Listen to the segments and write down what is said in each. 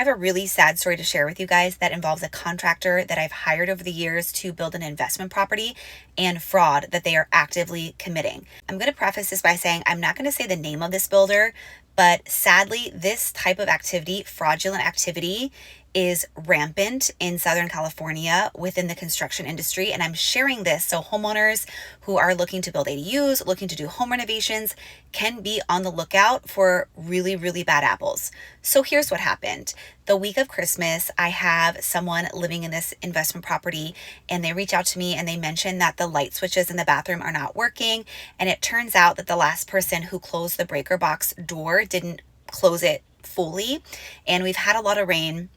have a really sad story to share with you guys that involves a contractor that I've hired over the years to build an investment property and fraud that they are actively committing. I'm going to preface this by saying I'm not going to say the name of this builder, but sadly, this type of activity, fraudulent activity, is rampant in Southern California within the construction industry. And I'm sharing this so homeowners who are looking to build ADUs, looking to do home renovations, can be on the lookout for really, really bad apples. So here's what happened. The week of Christmas, I have someone living in this investment property and they reach out to me and they mention that the light switches in the bathroom are not working. And it turns out that the last person who closed the breaker box door didn't close it fully. And we've had a lot of rain.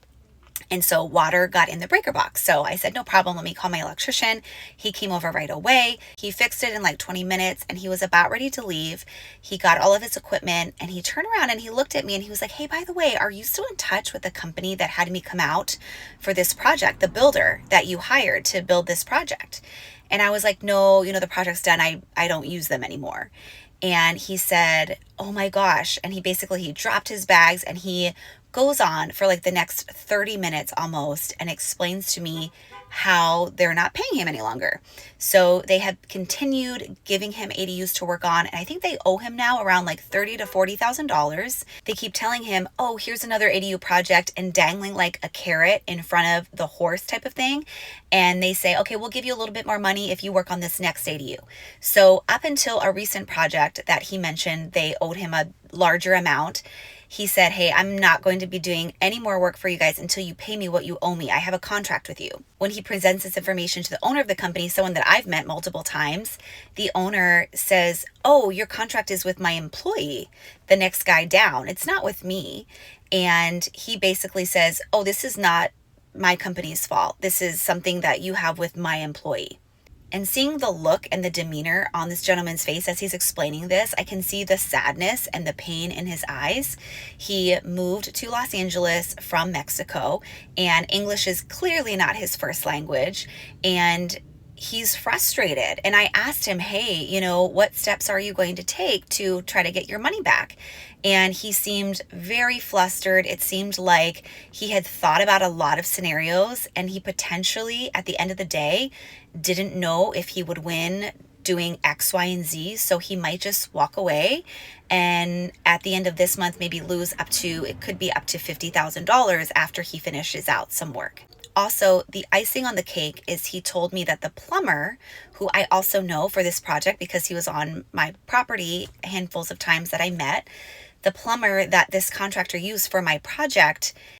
And so water got in the breaker box. So I said, no problem, let me call my electrician. He came over right away. He fixed it in like 20 minutes and he was about ready to leave. He got all of his equipment and he turned around and he looked at me and he was like, hey, by the way, are you still in touch with the company that had me come out for this project, the builder that you hired to build this project? And I was like, no, the project's done. I don't use them anymore. And he said, oh my gosh. And he dropped his bags and he goes on for like the next 30 minutes almost and explains to me how they're not paying him any longer. So they have continued giving him ADUs to work on, and I think they owe him now around like $30,000 to $40,000. They keep telling him, oh, here's another ADU project, and dangling like a carrot in front of the horse type of thing. And they say, okay, we'll give you a little bit more money if you work on this next ADU. So up until a recent project that he mentioned, they owed him a larger amount. He said, hey, I'm not going to be doing any more work for you guys until you pay me what you owe me. I have a contract with you. When he presents this information to the owner of the company, someone that I've met multiple times, the owner says, oh, your contract is with my employee, the next guy down. It's not with me. And he basically says, oh, this is not my company's fault. This is something that you have with my employee. And seeing the look and the demeanor on this gentleman's face as he's explaining this, I can see the sadness and the pain in his eyes. He moved to Los Angeles from Mexico, and English is clearly not his first language. And he's frustrated. And I asked him, hey, what steps are you going to take to try to get your money back? And he seemed very flustered. It seemed like he had thought about a lot of scenarios and he potentially, at the end of the day, didn't know if he would win doing X, Y, and Z. So he might just walk away and at the end of this month, maybe lose it could be up to $50,000 after he finishes out some work. Also, the icing on the cake is he told me that the plumber, who I also know for this project because he was on my property handfuls of times that I met, the plumber that this contractor used for my project